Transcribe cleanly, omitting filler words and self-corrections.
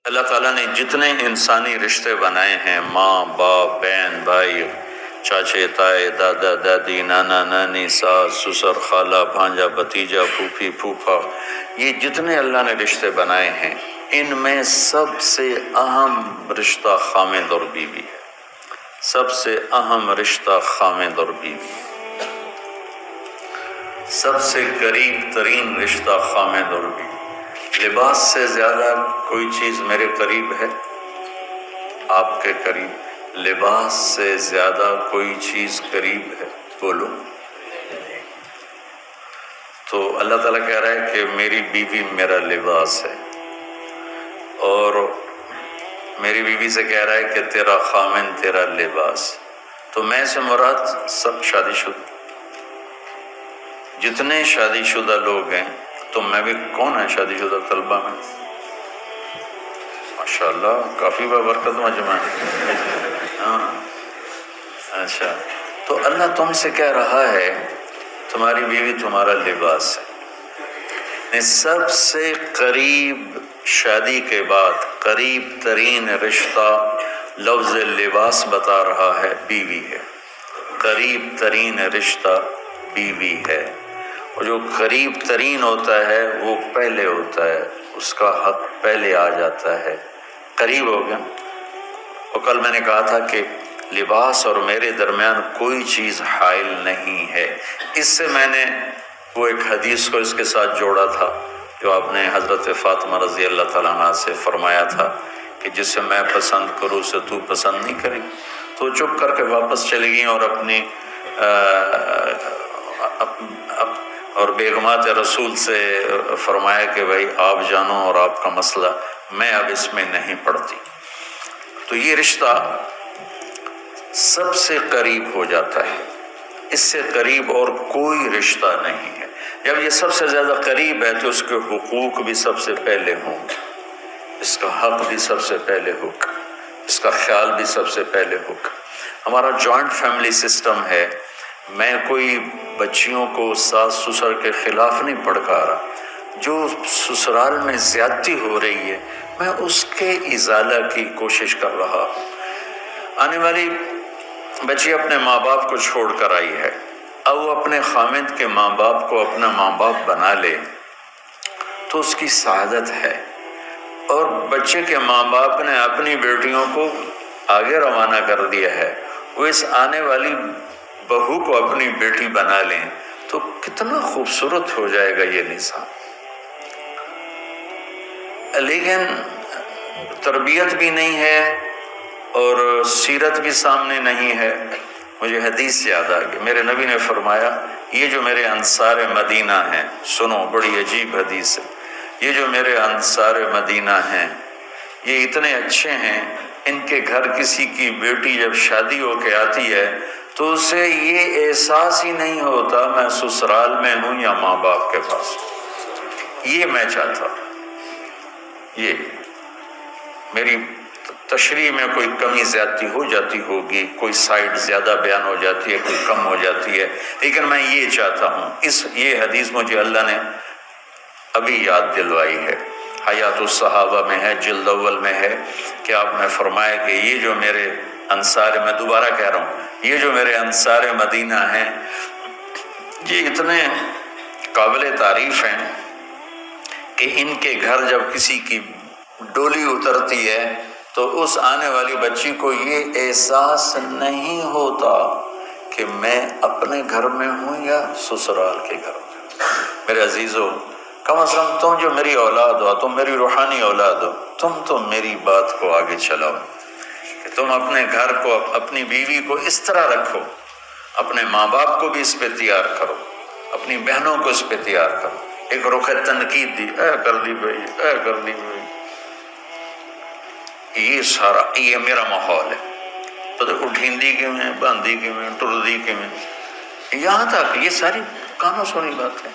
اللہ تعالیٰ نے جتنے انسانی رشتے بنائے ہیں، ماں باپ، بہن بھائی، چاچے تائے، دادا دادی، نانا نانی، ساس سسر، خالہ بھانجا بھتیجا، پھوپھی پھوپھا، یہ جتنے اللہ نے رشتے بنائے ہیں، ان میں سب سے اہم رشتہ خامد اور بیوی ہے۔ سب سے اہم رشتہ خامد اور بیوی، سب سے قریب ترین رشتہ خامد اور بیوی۔ لباس سے زیادہ کوئی چیز میرے قریب ہے؟ آپ کے قریب؟ لباس سے زیادہ کوئی چیز قریب ہے؟ بولو۔ تو اللہ تعالیٰ کہہ رہا ہے کہ میری بیوی میرا لباس ہے، اور میری بیوی سے کہہ رہا ہے کہ تیرا خامن تیرا لباس۔ تو میں سے مراد سب شادی شدہ، جتنے شادی شدہ لوگ ہیں، تو میں بھی کون ہے شادی شدہ طلبہ میں؟ ماشاءاللہ کافی بابرکت مجمع ہے۔ ہاں اچھا، تو اللہ تم سے کہہ رہا ہے تمہاری بیوی تمہارا لباس ہے۔ سب سے قریب، شادی کے بعد قریب ترین رشتہ لفظ لباس بتا رہا ہے بیوی ہے۔ قریب ترین رشتہ بیوی ہے، اور جو قریب ترین ہوتا ہے وہ پہلے ہوتا ہے، اس کا حق پہلے آ جاتا ہے۔ قریب ہو گیا۔ اور کل میں نے کہا تھا کہ لباس اور میرے درمیان کوئی چیز حائل نہیں ہے۔ اس سے میں نے وہ ایک حدیث کو اس کے ساتھ جوڑا تھا جو آپ نے حضرت فاطمہ رضی اللہ تعالیٰ عنہ سے فرمایا تھا کہ جسے میں پسند کروں اسے تو پسند نہیں کرے۔ تو چپ کر کے واپس چلی گئیں اور اپنی اور بیگمات رسول سے فرمایا کہ بھائی آپ جانو اور آپ کا مسئلہ، میں اب اس میں نہیں پڑتی۔ تو یہ رشتہ سب سے قریب ہو جاتا ہے، اس سے قریب اور کوئی رشتہ نہیں ہے۔ جب یہ سب سے زیادہ قریب ہے تو اس کے حقوق بھی سب سے پہلے ہوں گے، اس کا حق بھی سب سے پہلے ہوگا، اس کا خیال بھی سب سے پہلے ہوگا۔ ہمارا جوائنٹ فیملی سسٹم ہے۔ میں کوئی بچیوں کو ساس سسر کے خلاف نہیں بھڑکا رہا، جو سسرال میں زیادتی ہو رہی ہے میں اس کے ازالہ کی کوشش کر رہا ہوں۔ آنے والی بچی اپنے ماں باپ کو چھوڑ کر آئی ہے، اب وہ اپنے خامد کے ماں باپ کو اپنا ماں باپ بنا لے تو اس کی سعادت ہے، اور بچے کے ماں باپ نے اپنی بیٹیوں کو آگے روانہ کر دیا ہے، وہ اس آنے والی بہو کو اپنی بیٹی بنا لیں تو کتنا خوبصورت ہو جائے گا یہ نظام۔ لیکن تربیت بھی نہیں ہے اور سیرت بھی سامنے نہیں ہے۔ مجھے حدیث یاد آ گئی، میرے نبی نے فرمایا یہ جو میرے انصار مدینہ ہیں، سنو بڑی عجیب حدیث ہے، یہ جو میرے انصار مدینہ ہیں یہ اتنے اچھے ہیں، ان کے گھر کسی کی بیٹی جب شادی ہو کے آتی ہے تو اسے یہ احساس ہی نہیں ہوتا میں سسرال میں ہوں یا ماں باپ کے پاس۔ یہ میں چاہتا ہوں، یہ میری تشریح میں کوئی کمی زیادتی ہو جاتی ہوگی، کوئی سائٹ زیادہ بیان ہو جاتی ہے، کوئی کم ہو جاتی ہے، لیکن میں یہ چاہتا ہوں۔ یہ حدیث مجھے اللہ نے ابھی یاد دلوائی ہے، حیات الصحابہ میں ہے، جلد اول میں ہے، کہ آپ نے فرمایا کہ یہ جو میرے انصار، میں دوبارہ کہہ رہا ہوں، یہ جو میرے انصار مدینہ ہیں یہ اتنے قابل تعریف ہیں کہ ان کے گھر جب کسی کی ڈولی اترتی ہے تو اس آنے والی بچی کو یہ احساس نہیں ہوتا کہ میں اپنے گھر میں ہوں یا سسرال کے گھر میں۔ میرے عزیزو، کم از کم تم جو میری اولاد ہو، تم میری روحانی اولاد ہو، تم تو میری بات کو آگے چلاؤ کہ تم اپنے گھر کو، اپنی بیوی کو اس طرح رکھو، اپنے ماں باپ کو بھی اس پہ تیار کرو، اپنی بہنوں کو اس پہ تیار کرو۔ ایک رخ تنقید دی، اے کر دی بھائی، اے کر دی بھائی، یہ سارا یہ میرا ماحول ہے۔ تو اٹھیندی کے میں، باندھی کے میں، ٹردی کے میں، یہاں تک یہ ساری کانوں سنی بات ہے۔